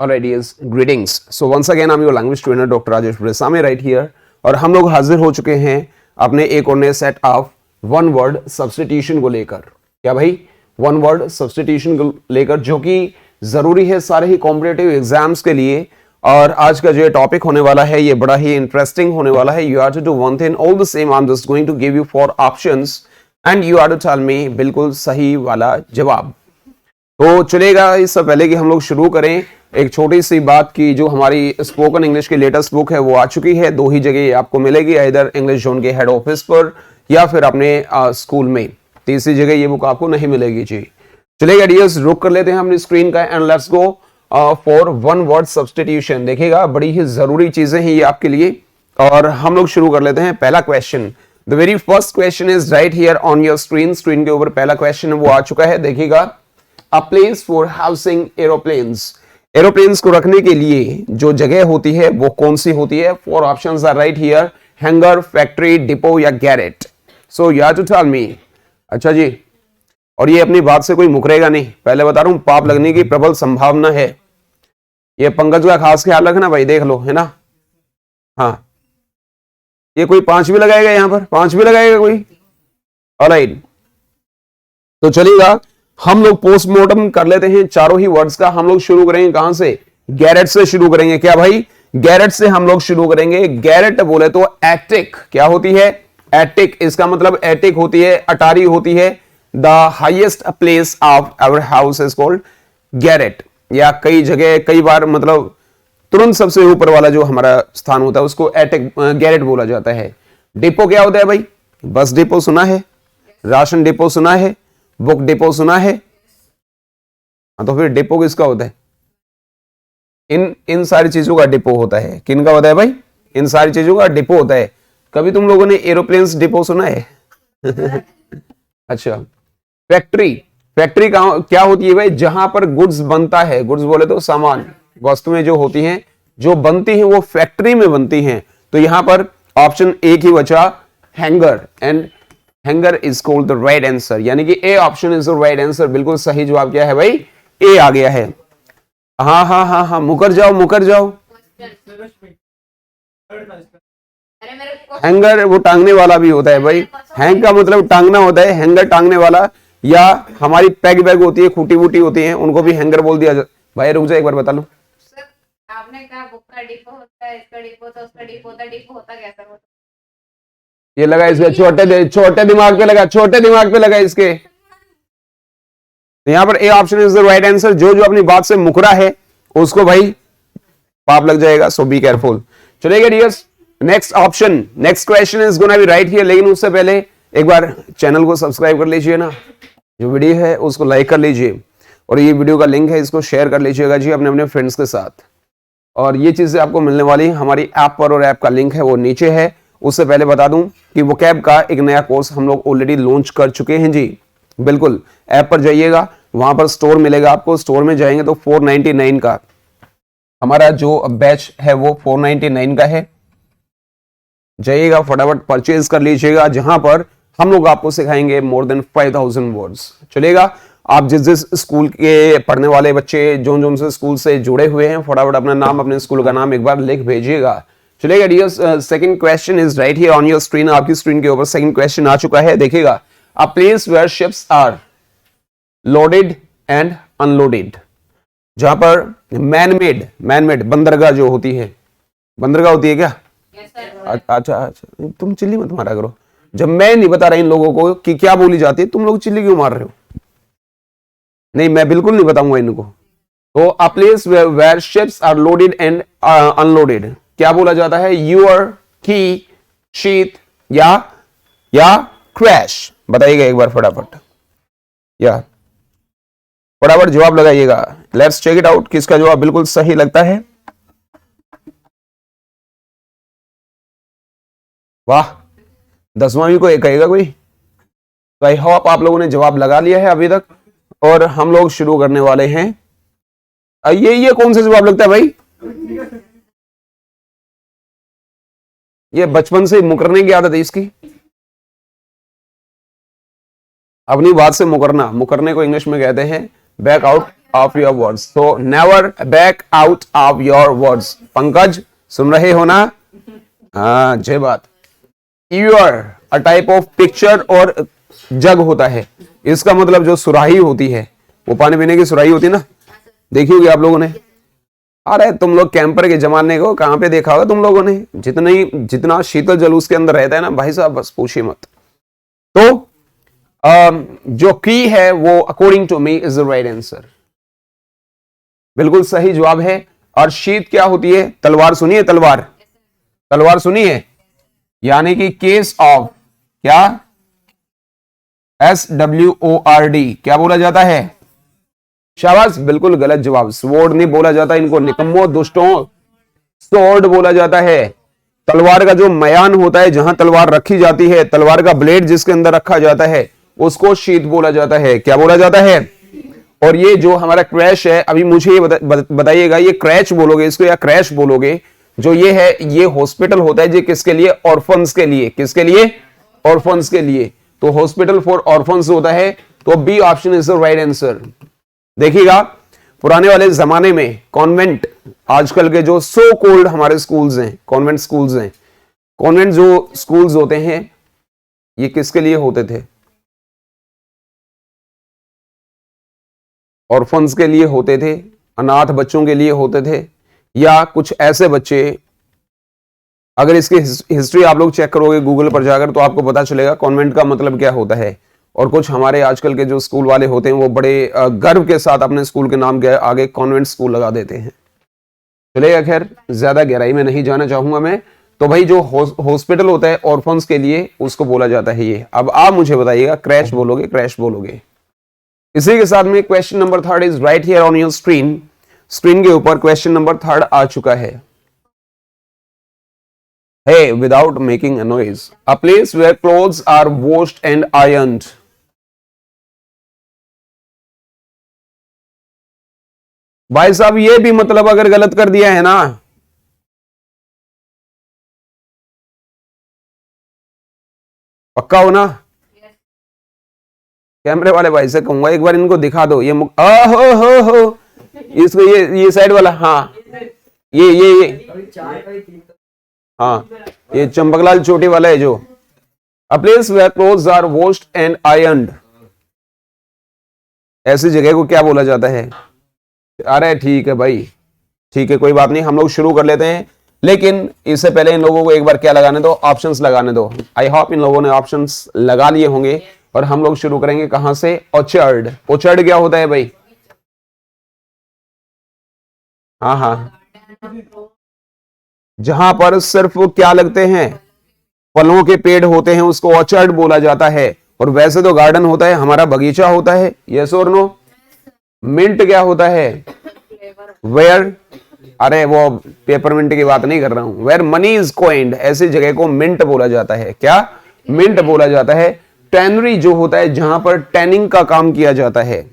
Alright, yes, greetings. So once again, I'm your language trainer, Dr. Rajesh Puresame right here. और हम लोग हाजिर हो चुके हैं अपने एक और नए set of one word substitution को लेकर। क्या भाई? वन वर्ड सब्स्टिट्यूशन को लेकर, जो कि जरूरी है सारे ही कॉम्पिटिटिव एग्जाम्स के लिए। और आज का जो टॉपिक होने वाला है ये बड़ा ही इंटरेस्टिंग होने वाला है। You are to do one thing all the same, I am just going to give you 4 options and you are to tell me बिल्कुल सही वाला जवाब। तो चलेगा, इससे पहले कि हम लोग शुरू करें, एक छोटी सी बात की, जो हमारी स्पोकन इंग्लिश की लेटेस्ट बुक है वो आ चुकी है। 2 ही जगह आपको मिलेगी, इधर इंग्लिश जोन के हेड ऑफिस पर या फिर अपने स्कूल में। तीसरी जगह ये बुक आपको नहीं मिलेगी जी। चलेगा डियर्स, रुक कर लेते हैं अपनी स्क्रीन का and let's go for one word substitution. देखिएगा, बड़ी ही जरूरी चीजें हैं ये आपके लिए। और हम लोग शुरू कर लेते हैं। पहला question, the very first question is right here on your screen. Screen के ऊपर पहला क्वेश्चन वो आ चुका है। देखिएगा, a place for housing aeroplanes. Aeroplanes को रखने के लिए जो जगह होती है वो कौन सी होती है? 4 options are right here, hanger, factory, depot या garret. So you have to tell me. अच्छा जी, और ये अपनी बात से कोई मुकरेगा नहीं, पहले बता रहा हूं, पाप लगने की प्रबल संभावना है। ये पंकज का खास ख्याल रखना भाई, देख लो, है ना। हाँ, ये कोई 5 भी लगाएगा, यहां पर 5 भी लगाएगा कोई? ऑलराइट, तो चलिएगा, हम लोग पोस्टमार्टम कर लेते हैं चारों ही वर्ड्स का। हम लोग शुरू करेंगे कहां से? गैरेट से शुरू करेंगे। क्या भाई? गैरेट से हम लोग शुरू करेंगे। गैरेट बोले तो एटिक क्या होती है? एटिक, इसका मतलब एटिक होती है, अटारी होती है। The highest place of our house is called garret, या कई जगह कई बार मतलब तुरंत सबसे ऊपर वाला जो हमारा स्थान होता है उसको एटिक गैरेट बोला जाता है। डिपो क्या होता है भाई? बस डिपो सुना है, राशन डिपो सुना है, बुक डिपो सुना है। हाँ, तो फिर डिपो किसका होता है? इन सारी चीजों का डिपो होता है। किन का होता है भाई? इन सारी चीजों का डिपो होता है। कभी तुम लोगों ने एरोप्लेन्स डिपो सुना है? अच्छा, फैक्ट्री, फैक्ट्री क्या होती है भाई? जहां पर गुड्स बनता है। गुड्स बोले तो सामान, वस्तुएं जो होती हैं, जो बनती हैं, वो फैक्ट्री में बनती हैं। तो यहां पर ऑप्शन एक ही बचा, hanger, and hanger is called the right answer, यानी कि A option is the right answer. बिल्कुल सही जवाब क्या है भाई? ए आ गया है। हाँ हाँ हाँ हाँ, मुकर जाओ मुकर जाओ। हैंगर वो टांगने वाला भी होता है भाई। हैंग का मतलब टांगना होता है, हैंगर टांगने वाला। या हमारी पैग बैग होती है, खूटी वूटी होती है, उनको भी हैंगर बोल दिया जाता। भाई रुक जा, एक बार बता लो। आपने कहा बुक का डिपो होता है, इसका डिपो तो उसका डिपो होता है, डिपो होता कैसा होता? ये लगा इसके छोटे दिमाग पे लगा, छोटे दिमाग पे लगा इसके। यहां पर A option is the right answer. जो जो अपनी बात से मुकरा है उसको भाई पाप लग जाएगा, सो बी केयरफुल। चलेगा dears, next option, next question is gonna be right here. लेकिन उससे पहले एक बार चैनल को सब्सक्राइब कर लीजिए ना, जो वीडियो है उसको लाइक कर लीजिए, और ये वीडियो का लिंक है इसको शेयर कर लीजिएगा जी अपने अपने फ्रेंड्स के साथ। और ये चीजें आपको मिलने वाली हमारी ऐप पर, और ऐप का लिंक है वो नीचे है। उससे पहले बता दूं कि वोकैब का एक नया कोर्स हम लोग ऑलरेडी लॉन्च कर चुके हैं जी। बिल्कुल, ऐप पर जाइएगा, वहां पर स्टोर मिलेगा आपको। स्टोर में जाएंगे तो 499 का हमारा जो बैच है वो 499 का है। जाइएगा, फटाफट परचेज कर लीजिएगा, जहां पर हम लोग आपको सिखाएंगे मोर देन 5000 वर्ड्स। चलेगा, आप जिस जिस स्कूल के पढ़ने वाले बच्चे जो से स्कूल से जुड़े हुए हैं, फटाफट अपना नाम, अपने स्कूल का नाम एक बार लिख भेजिएगा। चलेगा dears, second question is right here on your screen. आपकी स्क्रीन के ऊपर सेकंड क्वेश्चन आ चुका है। देखिएगा, a place where ships are loaded and unloaded, जहां पर मैन मेड बंदरगाह जो होती है, बंदरगाह होती है क्या? अच्छा अच्छा, तुम चिल्ली मत मारा करो। जब मैं नहीं बता रहा इन लोगों को कि क्या बोली जाती है, तुम लोग चिल्ली क्यों मार रहे हो? नहीं, मैं बिल्कुल नहीं बताऊंगा इनको। तो a place where ships are loaded and unloaded क्या बोला जाता है? यूर, की, शीत या क्रैश। बताइएगा एक बार फटाफट, या फटाफट जवाब लगाइएगा। लेट्स चेक इट आउट, किसका जवाब बिल्कुल सही लगता है। वाह, 10वां भी कोई कहेगा कोई? तो आई होप आप लोगों ने जवाब लगा लिया है अभी तक, और हम लोग शुरू करने वाले हैं। ये कौन सा जवाब लगता है भाई? ये बचपन से मुकरने की आदत है इसकी। अपनी बात से मुकरना, मुकरने को इंग्लिश में कहते हैं back out of your words, so never back out of your words. Pankaj सुन रहे हो ना? हाँ, जय बात। Ear a type of picture और जग होता है, इसका मतलब जो सुराही होती है, वो पानी पीने की सुराही होती है ना, देखी होगी आप लोगों ने। अरे तुम लोग कैंपर के जमाने को कहां पे देखा होगा तुम लोगों ने, जितना शीतल जल उसके अंदर रहता है ना भाई साहब, बस पूछिए मत। तो जो की है वो according to me is the right answer, बिल्कुल सही जवाब है। और शीत क्या होती है? तलवार सुनी है? तलवार, तलवार सुनी है? यानी कि केस ऑफ क्या, SWORD क्या बोला जाता है? शाबाश, बिल्कुल गलत जवाब। स्वॉर्ड नहीं बोला जाता इनको, निकम्मो दुष्टों, स्वॉर्ड बोला जाता है। तलवार का जो मयान होता है, जहां तलवार रखी जाती है, तलवार का ब्लेड जिसके अंदर रखा जाता है, उसको शीत बोला जाता है। क्या बोला जाता है? और ये जो हमारा क्रैश है, अभी मुझे ये बताइएगा, ये क्रैच बोलोगे इसको या क्रैश बोलोगे? जो ये है, ये हॉस्पिटल होता है, ये किसके लिए? ऑर्फन्स के लिए। किसके लिए? ऑर्फन्स के लिए। तो हॉस्पिटल फॉर ऑर्फन्स होता है, तो B option is the right answer. देखिएगा, पुराने वाले जमाने में कॉन्वेंट, आजकल के जो सो कॉल्ड हमारे स्कूल्स हैं, कॉन्वेंट स्कूल्स हैं, कॉन्वेंट जो स्कूल्स होते हैं, ये किसके लिए होते थे? ऑर्फन्स के लिए होते थे, अनाथ बच्चों के लिए होते थे, या कुछ ऐसे बच्चे, अगर इसकी हिस्ट्री आप लोग चेक करोगे गूगल पर जाकर तो आपको पता चलेगा कॉन्वेंट का मतलब क्या होता है। और कुछ हमारे आजकल के जो स्कूल वाले होते हैं, वो बड़े गर्व के साथ अपने स्कूल के नाम के आगे कॉन्वेंट स्कूल लगा देते हैं। चलेगा, खैर ज्यादा गहराई में नहीं जाना चाहूंगा मैं। तो भाई जो हॉस्पिटल होता है ऑर्फन्स के लिए, उसको बोला जाता है ये। अब आप मुझे बताइएगा, क्रैश बोलोगे, क्रैश बोलोगे? इसी के साथ में question number 3 is right here on your screen. Screen के ऊपर क्वेश्चन नंबर 3 आ चुका है। Hey, without making a noise, a place where clothes are washed and ironed. भाई साहब, ये भी मतलब अगर गलत कर दिया है ना, पक्का हो ना? कैमरे वाले भाई से कहूंगा एक बार इनको दिखा दो ये हो इसको, ये साइड वाला, हाँ ये हाँ, ये चंपकलाल चोटी वाला है जो। A place where clothes are washed and ironed, ऐसी जगह को क्या बोला जाता है? अरे ठीक है भाई, ठीक है, कोई बात नहीं, हम लोग शुरू कर लेते हैं। लेकिन इससे पहले इन लोगों को एक बार क्या लगाने दो, ऑप्शंस लगाने दो। आई होप इन लोगों ने ऑप्शंस लगा लिए होंगे। और हम लोग शुरू करेंगे कहां से? ऑर्चर्ड। ऑर्चर्ड क्या होता है भाई? हाँ हाँ, जहां पर सिर्फ क्या लगते हैं? फलों के पेड़ होते हैं, उसको ऑर्चर्ड बोला जाता है। और वैसे तो गार्डन होता है, हमारा बगीचा होता है। यस और नो? मिंट क्या होता है? वेयर, अरे वो पेपरमिंट की बात नहीं कर रहा हूं, वेयर मनी इज कॉइन्ड, ऐसी जगह को मिंट बोला जाता है। क्या? मिंट बोला जाता है। टैनरी जो होता है, जहां पर टैनिंग का काम किया जाता है,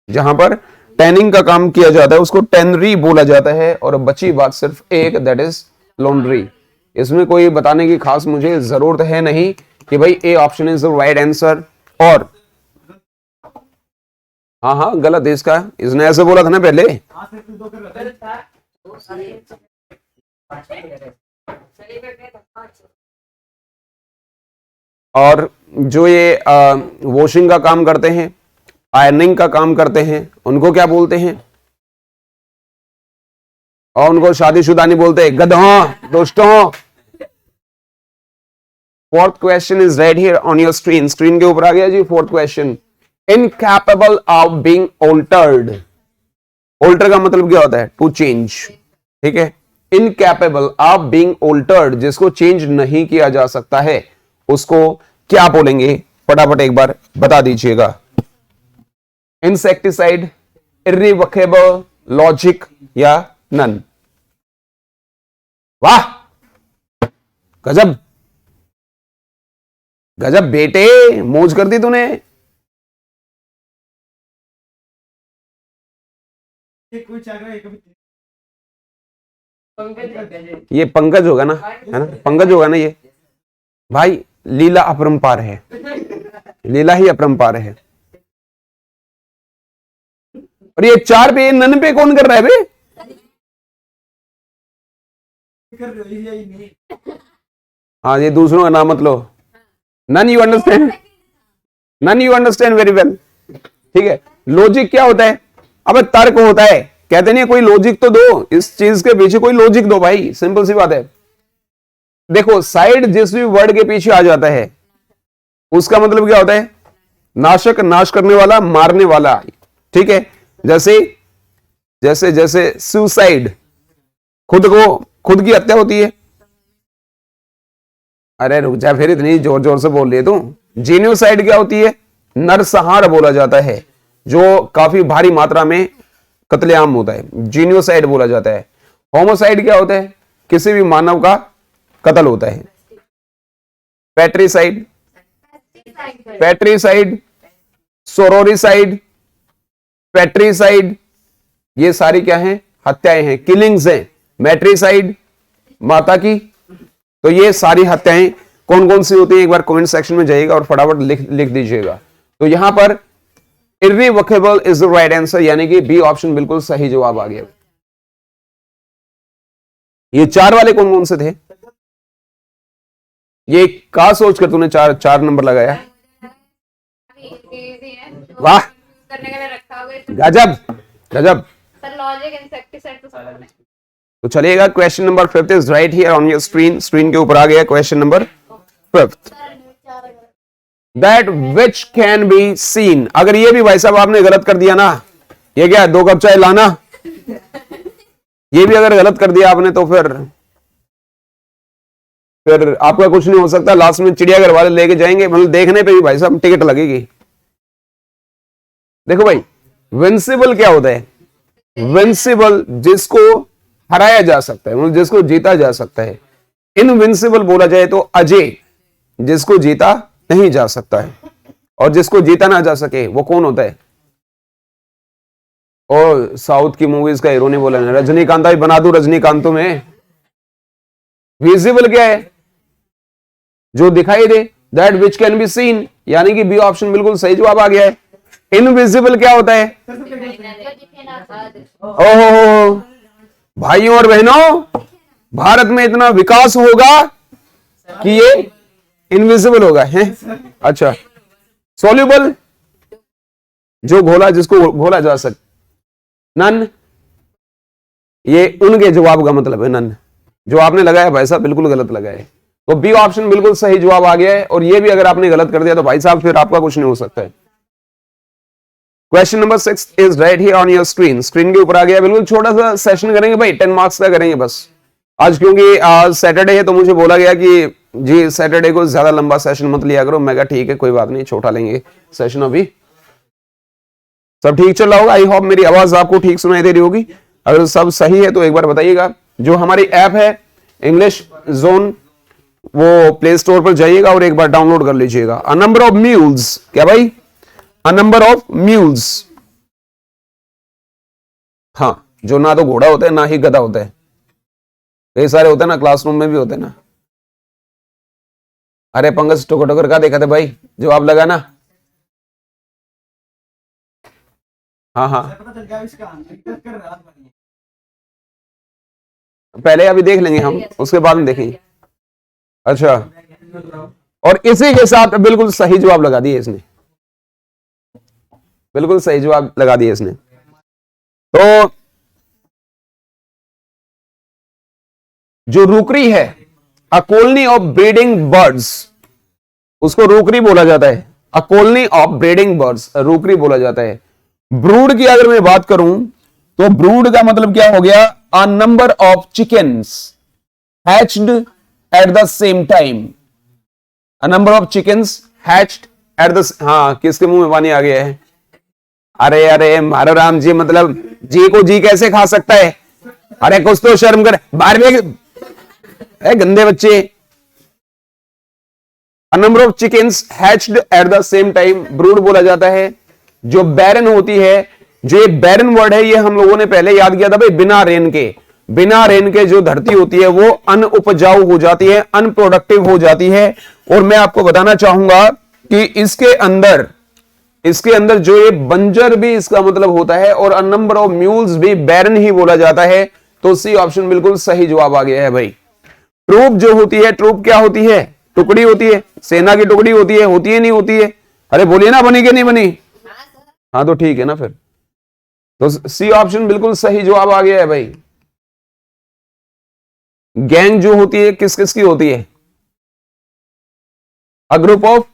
जहां पर टैनिंग का काम किया जाता है, उसको टैनरी बोला जाता है। और बची बात सिर्फ एक, दैट इज लॉन्ड्री। इसमें कोई बताने की खास मुझे जरूरत है नहीं कि भाई A option is the right answer. और हाँ हाँ, गलत है इसका, इसने ऐसे बोला था ना पहले। और जो ये वॉशिंग का काम करते हैं, आयरनिंग का काम करते हैं, उनको क्या बोलते हैं? और उनको शादीशुदा नहीं बोलते, गधों, दोस्तों। Fourth question is right here on your screen. Screen के ऊपर आ गया जी fourth question. Incapable of being altered. Alter का मतलब क्या होता है? टू चेंज, ठीक है। इनकैपेबल ऑफ बीइंग ऑल्टर्ड, जिसको चेंज नहीं किया जा सकता है, उसको क्या बोलेंगे? फटाफट एक बार बता दीजिएगा। इंसेक्टिसाइड, इर्रिवोकेबल, लॉजिक या नन? वाह, गजब गजब बेटे, मौज कर दी तूने। ये पंकज होगा ना, है ना? पंकज होगा ना ये। भाई लीला अपरंपार है, लीला ही अपरंपार है। और ये 4 पे नन पे कौन कर रहा है बे? हाँ, ये दूसरों का नाम मत लो। None you understand, none you understand very well. ठीक है, लॉजिक क्या होता है? अब तर्क होता है, कहते नहीं कोई लॉजिक तो दो, इस चीज के पीछे कोई लॉजिक दो भाई, सिंपल सी बात है। देखो, साइड जिस भी वर्ड के पीछे आ जाता है उसका मतलब क्या होता है? नाशक, नाश करने वाला, मारने वाला। ठीक है, जैसे जैसे जैसे सुसाइड, खुद की हत्या होती है। अरे रुक जा, फिर इतनी जोर जोर से बोल रही है तू। जीनोसाइड क्या होती है? नरसंहार बोला जाता है, जो काफी भारी मात्रा में कत्लेआम होता है, जीनोसाइड बोला जाता है। होमोसाइड क्या होता है? किसी भी मानव का कत्ल होता है। पैट्रिसाइड, पैट्रिसाइड, सोरोरिसाइड, पैट्रिसाइड, ये सारी क्या है? हत्याएं हैं, किलिंग्स हैं। मैट्रिसाइड, माता की। तो ये सारी हत्याएं कौन कौन सी होती है? एक बार कमेंट सेक्शन में जाइएगा और फटाफट लिख दीजिएगा। तो यहां पर इर्रिवोकेबल इज द राइट आंसर, यानी कि बी ऑप्शन बिल्कुल सही जवाब आ गया। ये 4 वाले कौन कौन से थे? ये कहा सोचकर तूने 4 नंबर लगाया? वाह, करने के लिए रखा होगा। गजब गजब। सर लॉजिक, इंसेक्टिसाइड तो चलिएगा, question number 5 is right here on your screen. Screen के ऊपर आ गया question number 5। That which can be scene. अगर ये भी भाई साहब आपने गलत कर दिया ना, ये क्या 2 कप चाय लाना, ये भी अगर गलत कर दिया आपने तो फिर आपका कुछ नहीं हो सकता। लास्ट में चिड़ियाघर वाले लेके जाएंगे, मतलब देखने पे भी भाई साहब टिकट लगेगी। देखो भाई, विंसिबल क्या होता है? विंसिबल जिसको हराया जा सकता है, मतलब जिसको जीता जा सकता है। इनविंसिबल बोला जाए तो अजय, जिसको जीता नहीं जा सकता है। और जिसको जीता ना जा सके वो कौन होता है? और साउथ की मूवीज का हीरो ने बोला ना, रजनीकांत भी बना दू रजनीकांतों में। विजिबल क्या है? जो दिखाई दे, that which can be seen, यानी कि बी ऑप्शन बिल्कुल सही जवाब आ गया है। इनविजिबल क्या होता है? ओहो भाइयों और बहनों, भारत में इतना विकास होगा कि ये इनविजिबल होगा है। अच्छा, सोल्यूबल, जो घोला, जिसको घोला जा सके। नन, ये उनके जवाब का मतलब है नन। जो आपने लगाया भाई साहब बिल्कुल गलत लगाया। तो बी ऑप्शन बिल्कुल सही जवाब आ गया है। और ये भी अगर आपने गलत कर दिया तो भाई साहब फिर आपका कुछ नहीं हो सकता है। Question number 6 is right here on your screen. Screen के ऊपर आ गया। बिल्कुल छोटा सा सेशन करेंगे भाई, 10 मार्क्स का करेंगे बस आज, क्योंकि आज सैटरडे है। तो मुझे बोला गया कि जी सैटरडे को ज्यादा लंबा सेशन मत लिया करो। मैं कहा ठीक है, कोई बात नहीं, छोटा लेंगे सेशन। अभी सब ठीक चल रहा होगा। आई होप मेरी आवाज आपको ठीक सुनाई दे रही होगी। अगर सब सही है तो एक बार बताइएगा। जो हमारी ऐप है इंग्लिश जोन, वो प्ले स्टोर पर जाइएगा और एक बार डाउनलोड कर लीजिएगा। अ नंबर ऑफ म्यूल्स, क्या भाई? अ नंबर ऑफ म्यूल्स, हाँ, जो ना तो घोड़ा होता है ना ही गधा होता है। कई सारे होते हैं ना, क्लासरूम में भी होते हैं ना। अरे पंकज टोकर का देखा था भाई, जवाब लगा ना। हाँ हाँ, पहले अभी देख लेंगे हम, उसके बाद में देखेंगे। अच्छा, और इसी के साथ बिल्कुल सही जवाब लगा दिए इसने, बिल्कुल सही जवाब लगा दिए इसने। तो जो रूकरी है, a colony of breeding birds, उसको रूकरी बोला जाता है। A colony of breeding birds rookery बोला जाता है। ब्रूड की अगर मैं बात करूं तो ब्रूड का मतलब क्या हो गया? A number of chickens hatched at the same time. A number of chickens hatched at the, हाँ, किसके मुंह में पानी आ गया है? अरे अरे मारो राम जी, मतलब जी को जी कैसे खा सकता है? अरे कुछ तो शर्म कर, 12वें गंदे बच्चे। A number of chickens hatched at the same time brood बोला जाता है। जो बैरन होती है, जो ये बैरन वर्ड है, ये हम लोगों ने पहले याद किया था भाई, बिना रेन के जो धरती होती है वो अनउपजाऊ हो जाती है, अनप्रोडक्टिव हो जाती है। और मैं आपको बताना चाहूंगा कि इसके अंदर इसके अंदर जो ये बंजर भी इसका मतलब होता है और अ नंबर ऑफ म्यूल्स भी बैरन ही बोला जाता है। तो सी ऑप्शन बिल्कुल सही जवाब आ गया है भाई। ट्रूप जो होती है, ट्रूप क्या होती है? टुकड़ी होती है, सेना की टुकड़ी होती है नहीं होती है? अरे बोलिए ना, बनी कि नहीं बनी? हाँ तो ठीक है ना फिर। तो सी ऑप्शन बिल्कुल सही जवाब आ गया है भाई। गैंग जो होती है किस किस की होती है? A group of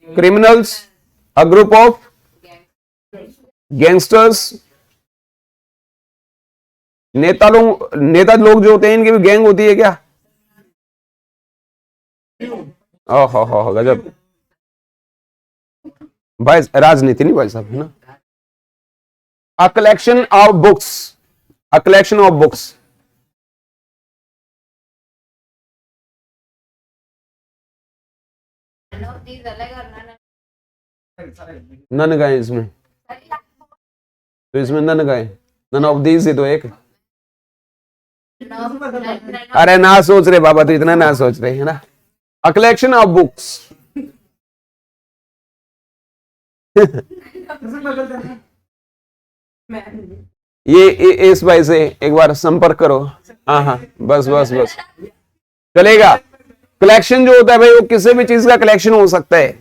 criminals, a group of gangsters. नेता लोग जो होते हैं इनकी भी गैंग होती है क्या? ओहो गजब भाई, राजनीति नहीं भाई साहब, है ना। A collection of books, a collection of books. Nun का है इसमें, तो इसमें नन का है, नन ऑफ दीज ही तो एक। अरे ना सोच रहे बाबा, तो इतना ना सोच रहे, है ना। A collection of books. ये इस भाई से एक बार संपर्क करो। हाँ बस चलेगा। कलेक्शन जो होता है भाई, वो किसी भी चीज का कलेक्शन हो सकता है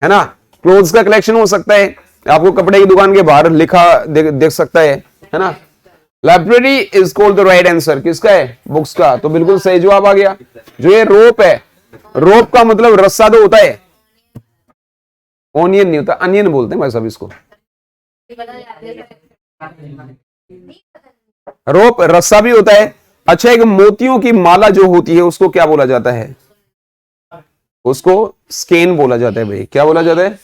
ना। क्लोथ्स का कलेक्शन हो सकता है, आपको कपड़े की दुकान के बाहर लिखा देख सकता है ना। Library is called the right answer, किसका है? बुक्स का। तो बिल्कुल सही जवाब आ गया। जो ये रोप है, रोप का मतलब रस्सा तो होता है, ओनियन नहीं होता, अनियन बोलते हैं भाई साहब इसको। रोप रस्सा भी होता है। अच्छा, एक मोतियों की माला जो होती है उसको क्या बोला जाता है? उसको स्केन बोला जाता है भाई। क्या बोला जाता है?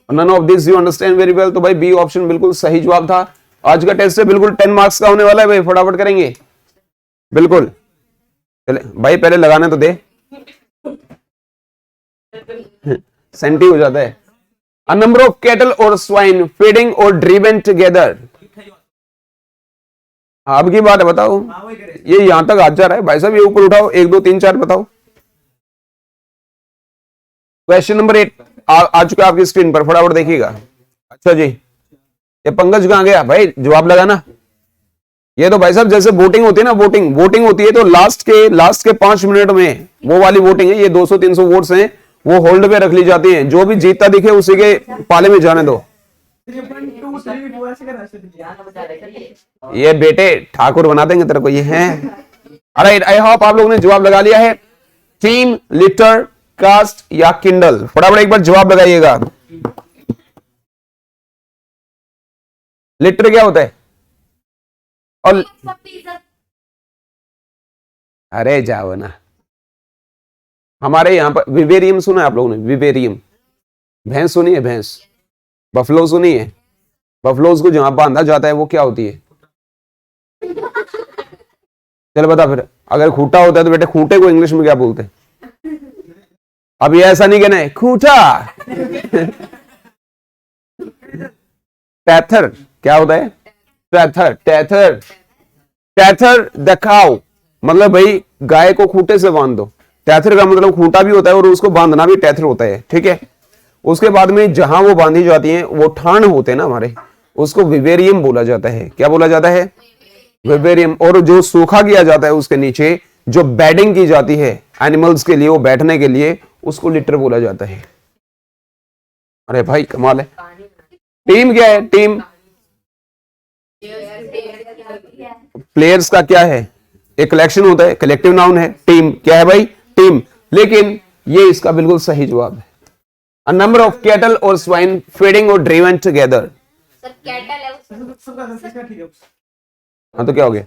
None of this you understand very well. तो भाई बी ऑप्शन बिल्कुल सही जवाब था। आज का टेस्ट है बिल्कुल 10 मार्क्स का होने वाला है भाई, फटाफट करेंगे बिल्कुल। चले भाई, पहले लगाने तो दे, सेंटी हो जाता है। अ नंबर ऑफ कैटल और स्वाइन फीडिंग और ड्रिवन टुगेदर। अब की बात है, बताओ। ये यहां तक हाथ जा रहा है भाई साहब, ये ऊपर उठाओ, 1 2 3 4 बताओ। क्वेश्चन नंबर 8 आ चुका है आपकी स्क्रीन पर, फटाफट देखिएगा। अच्छा जी, ये पंकज कहां गया भाई? जवाब लगाना। ये तो भाई साहब जैसे वोटिंग होती है ना, वोटिंग होती है तो लास्ट के 5 मिनट में वो वाली वोटिंग है। ये 200-300 वोट्स हैं, वो होल्ड पे रख ली जाती हैं। जो भी जीतता दिखे उसी के पाले में जाने दो। ये बेटे ठाकुर बना देंगे तेरे को, ये हैं। अरे आई होप आप लोगों ने जवाब लगा लिया है। टीम, लिटर, कास्ट या किंडल, फटाफट एक बार जवाब लगाइएगा। लिटर क्या होता है? और अरे जाओ ना, हमारे यहां पर विवेरियम सुना है आप लोगों ने? विवेरियम भैंस सुनी है? भैंस, बफलो सुनी है? बफलोज को जहां बांधा जाता है वो क्या होती है? चल बता फिर। अगर खूंटा होता है तो बेटे खूंटे को इंग्लिश में क्या बोलते हैं? अब ये ऐसा नहीं कहना है खूंटा। टैथर क्या होता है? टैथर द काउ, मतलब भाई गाय को खूंटे से बांध दो। टैथर का मतलब खूंटा भी होता है और उसको बांधना भी टैथर होता है, ठीक है। उसके बाद में जहां वो बांधी जाती हैं वो ठाण होते हैं ना हमारे, उसको विवेरियम बोला जाता है। क्या बोला जाता है? विवेरियम। और जो सूखा किया जाता है उसके नीचे जो बेडिंग की जाती है एनिमल्स के लिए, वो बैठने के लिए, उसको लिटर बोला जाता है। अरे भाई कमाल है। टीम क्या है? टीम प्लेयर्स का क्या है? एक कलेक्शन होता है, कलेक्टिव नाउन है। टीम क्या है भाई? टीम। लेकिन ये इसका बिल्कुल सही जवाब है। अ नंबर ऑफ कैटल और स्वाइन फीडिंग और ड्रिवन टुगेदर। सर कैटल है हाँ तो क्या हो गया?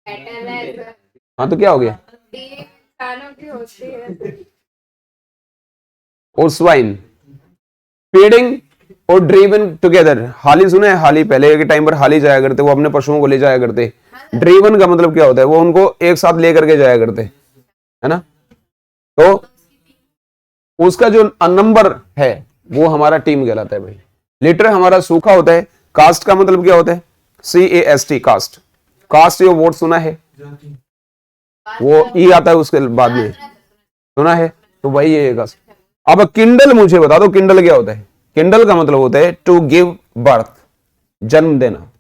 कैटल है सर। हाँ तो क्या हो गया? कानों की होती है। और स्वाइन फीडिंग और ड्रिवन टुगेदर। हाली सुना है? हाली पहले के टाइम पर हाली जाया करते, वो अपने पशुओं को ले जाया करते। ड्रिवन का मतलब क्या होता है? वो उनको एक साथ लेकर के जाया करते, है ना। तो उसका जो नंबर है वो हमारा टीम कहलाता है भाई। लिटर हमारा सूखा होता है। कास्ट का मतलब क्या होता है? CAST, cast. Cast your vote सुना है? वो ई आता है उसके बाद में, सुना है? तो वही है कास्ट। अब किंडल मुझे बता दो, किंडल क्या होता है? किंडल का मतलब होता है टू गिव बर्थ, जन्म देना,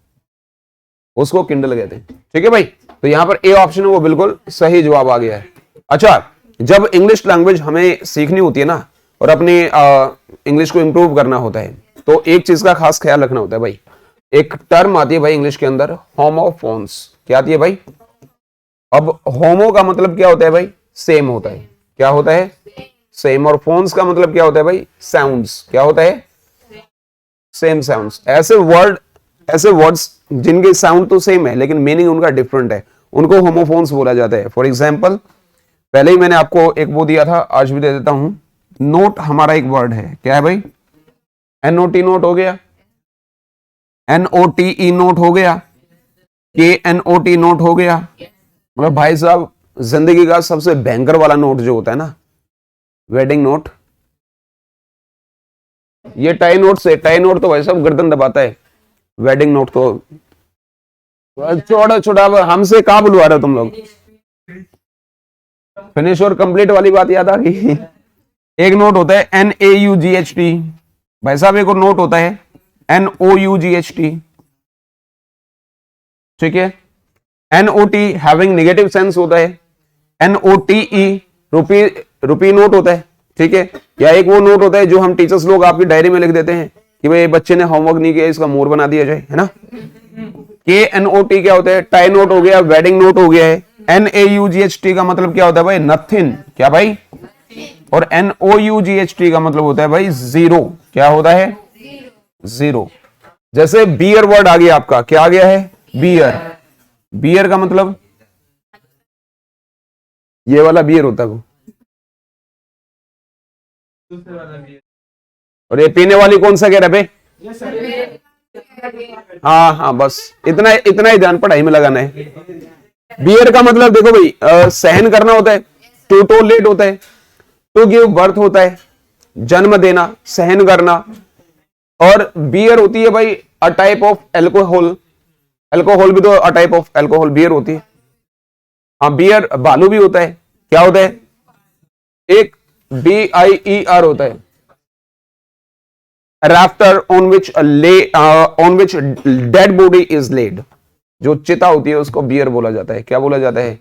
उसको किंडल कहते हैं। ठीक है भाई, तो यहां पर ए ऑप्शन है वो बिल्कुल सही जवाब आ गया है। अच्छा, जब इंग्लिश लैंग्वेज हमें सीखनी होती है ना और अपनी इंग्लिश को इंप्रूव करना होता है, तो एक चीज का खास ख्याल रखना होता है भाई। एक टर्म आती है भाई इंग्लिश के अंदर, होमोफोन्स। क्या आती है भाई? अब होमो का मतलब क्या होता है भाई? सेम होता है। क्या होता है? सेम। और फोन्स का मतलब क्या होता है भाई? साउंड्स। क्या होता है? Same sounds. ऐसे वर्ड्स जिनके साउंड तो सेम है लेकिन मीनिंग उनका डिफरेंट है, उनको होमोफोन्स बोला जाता है। फॉर एग्जाम्पल, पहले ही मैंने आपको एक वो दिया था, आज भी दे देता हूं। नोट हमारा एक वर्ड है, क्या है भाई? NOT नोट हो गया, NOTE नोट हो गया, KNOT नोट हो गया। मतलब भाई साहब, जिंदगी का सबसे भयंकर वाला नोट जो होता है ना, वेडिंग नोट। ये टाई नोट से, टाई नोट तो भाई साहब गर्दन दबाता है, वेडिंग नोट तो छोटा छोटा। हमसे कहां बुलवा रहे हो तुम लोग? फिनिश और कंप्लीट वाली बात याद आ गई। एक नोट होता है NAUGHT, भाई साहब एक और नोट होता है NOUGHT। ठीक है, NOT हैविंग नेगेटिव सेंस होता है, NOTE रुपी नोट होता है। ठीक है, या एक वो नोट होता है जो हम टीचर्स लोग आपकी डायरी में लिख देते हैं कि भाई बच्चे ने होमवर्क नहीं किया, इसका मोर बना दिया जाए, है ना। KNOT क्या होता है? टाई नोट हो गया, वेडिंग नोट हो गया है। NAUGHT का मतलब क्या होता है भाई? नथिंग। क्या भाई? और NOUGHT का मतलब होता है भाई जीरो। क्या होता है? जीरो। जैसे बियर वर्ड आ गया आपका, क्या आ गया है? बियर। बियर का मतलब ये वाला बियर होता है वो, और ये पीने वाली कौन सा कह रहे बे? हाँ हाँ, बस इतना इतना ही ध्यान पढ़ाई में लगाना है। बियर का मतलब देखो भाई, सहन करना होता है, टू टोलेट होता है, टू गिव बर्थ होता है, जन्म देना, सहन करना। और बियर होती है भाई a type of alcohol. Alcohol भी तो a type of alcohol, beer होती है। हाँ, बियर बालू भी होता है। क्या होता है? एक BIER होता है, rafter on which dead body is laid. जो चिता होती है उसको बियर बोला जाता है। क्या बोला जाता है?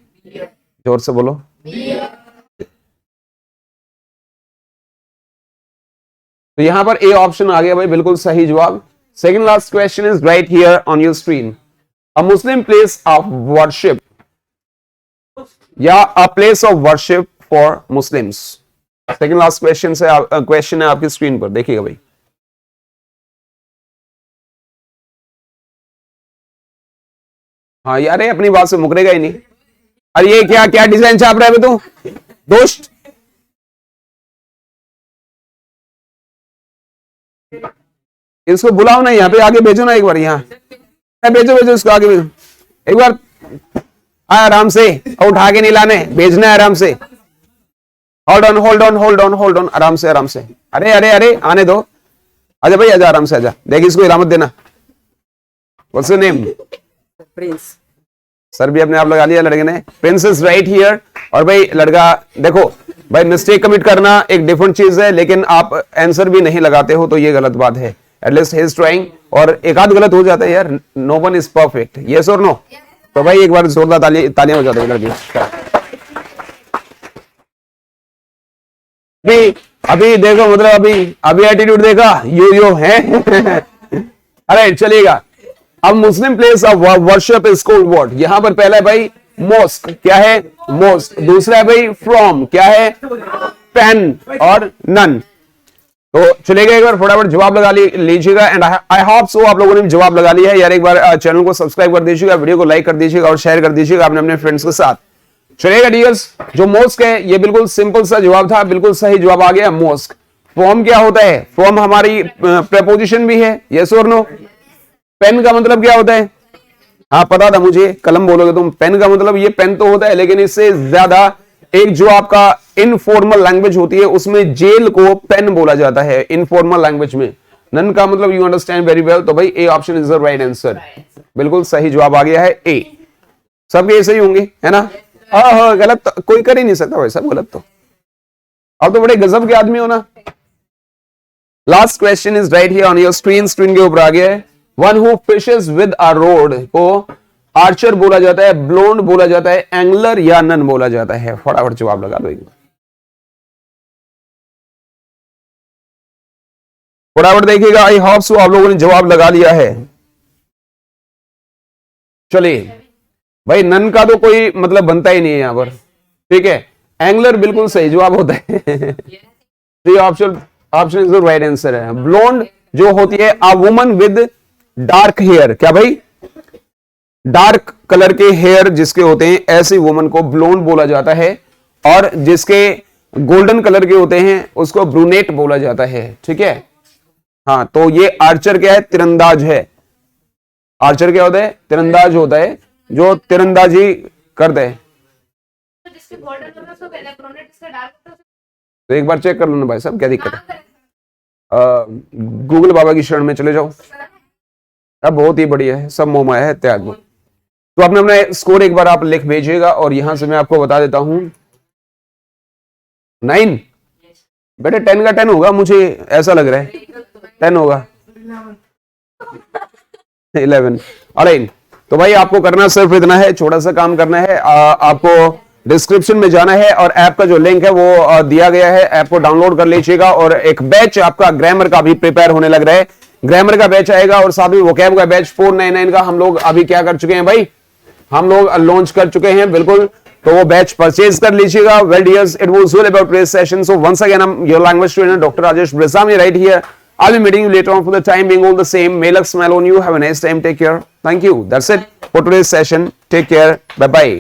जोर से बोलो। तो यहां पर ए ऑप्शन आ गया भाई बिल्कुल सही जवाब। Second last question is right here on your screen. A Muslim place of worship या a place of worship for Muslims. Second last question है आपकी स्क्रीन पर, देखिएगा भाई। हाँ यार, ये अपनी बात से मुकरेगा ही नहीं। अरे ये क्या क्या डिजाइन छाप रहा है तू दोस्त? इसको बुलाओ ना, यहाँ पे आगे भेजो ना एक बार। यहाँ भेजो भेजो इसको आगे भेजो एक बार। आराम से, उठा के नहीं लाने, भेजना है आराम से। Hold on hold on hold on hold on, आराम से आराम से। अरे अरे अरे, आने दो। आजा भाई, आजा आराम से आजा। देख इसको इलामत देना। What's your name? Prince. Sir भी अपने आप लगा लिया लड़के ने। Prince is right here. और भाई लड़का, देखो भाई, मिस्टेक कमिट करना एक डिफरेंट चीज है, लेकिन आप आंसर भी नहीं लगाते हो तो ये गलत बात है। At least he is trying. और एक आध गलत हो जाता है यार, no one is perfect. Yes और नो? तो भाई एक बार जोरदार तालियां बजा दो लड़की। अभी देखो, मतलब अभी एटीट्यूड देखा, यो है। अरे चलिएगा। अब Muslim place of worship is called what? यहां पर पहला है भाई मोस्क। क्या है? मोस्क। दूसरा है भाई फ्रॉम। क्या है? पेन और नन। तो चलेगा, एक बार फटाफट जवाब लगा लीजिएगा। एंड आई होप सो आप लोगों ने जवाब लगा लिया है यार। एक बार चैनल को सब्सक्राइब कर दीजिएगा, वीडियो को लाइक कर दीजिएगा और शेयर कर दीजिएगा अपने फ्रेंड्स के साथ। चलेगा डियर्स, जो मोस्क है ये बिल्कुल सिंपल सा जवाब था, बिल्कुल सही जवाब आ गया मोस्क। फ्रॉम क्या होता है? फ्रॉम हमारी प्रेपोजिशन भी है। यस और नो? पेन का मतलब क्या होता है? हाँ पता था मुझे, कलम बोलोगे तुम। पेन का मतलब ये पेन तो होता है, लेकिन इससे ज्यादा एक जो आपका इनफॉर्मल लैंग्वेज होती है उसमें जेल को पेन बोला जाता है, इनफॉर्मल लैंग्वेज में। नन का मतलब यू अंडरस्टैंड वेरी वेल। तो भाई A option is the right answer, बिल्कुल सही जवाब आ गया है ए। सबके ऐसे ही होंगे, है ना? हाँ, गलत तो कोई कर ही नहीं सकता भाई साहब, गलत तो। अब तो बड़े गजब के आदमी हो ना। Last question is right here on your screen के ऊपर आ गया है। One who fishes with a road को आर्चर बोला जाता है, ब्लोन्ड बोला जाता है, एंगलर या नन बोला जाता है? फटाफट जवाब लगा दो एक बार, फटाफट देखिएगा। आई होप सो आप लोगों ने जवाब लगा लिया है। चलिए भाई, नन का तो कोई मतलब बनता ही नहीं है यहां पर, ठीक है। एंगलर बिल्कुल सही जवाब होता है। तो option is the right answer है। ब्लोन्ड जो होती है a woman with dark hair, क्या भाई? डार्क कलर के हेयर जिसके होते हैं ऐसी वुमन को ब्लोन्ड बोला जाता है, और जिसके गोल्डन कलर के होते हैं उसको ब्रूनेट बोला जाता है, ठीक है। हाँ, तो ये आर्चर क्या है? तीरंदाज है। आर्चर क्या होता है? तीरंदाज होता है, जो तीरंदाजी कर दे। तो जिसके गोल्डन होता है उसको कहते हैं ब्रूनेट, जिसका डार्क होता है तो एक बार चेक कर लो ना भाई साहब, क्या दिक्कत है? गूगल बाबा की शरण में चले जाओ। अब बहुत ही बढ़िया है, सब मोमा है त्याग। तो आपने अपना स्कोर एक बार आप लिख भेजिएगा, और यहां से मैं आपको बता देता हूं 9 बेटे 10 का 10 होगा, मुझे ऐसा लग रहा है 10 होगा। 11 ऑलराइट। तो भाई आपको करना सिर्फ इतना है, छोटा सा काम करना है। आपको डिस्क्रिप्शन में जाना है और ऐप का जो लिंक है वो दिया गया है, ऐप को डाउनलोड कर लीजिएगा। और एक बैच आपका ग्रामर का भी प्रिपेयर होने लग रहा है, ग्रामर का बैच आएगा, और साथ ही वोकैब का बैच 499 का हम लोग अभी क्या कर चुके हैं भाई, हम लोग लॉन्च कर चुके हैं, बिल्कुल। तो वो बैच परचेज कर लीजिएगा। Well dears, it was all about today's session. So once again I am your language trainer doctor Rajesh Bresami right here. I'll be meeting you later on. For the time being all the same, may luck smile on you. Have a nice time. Take care. Thank you. That's it for today's session. Take care. Bye bye.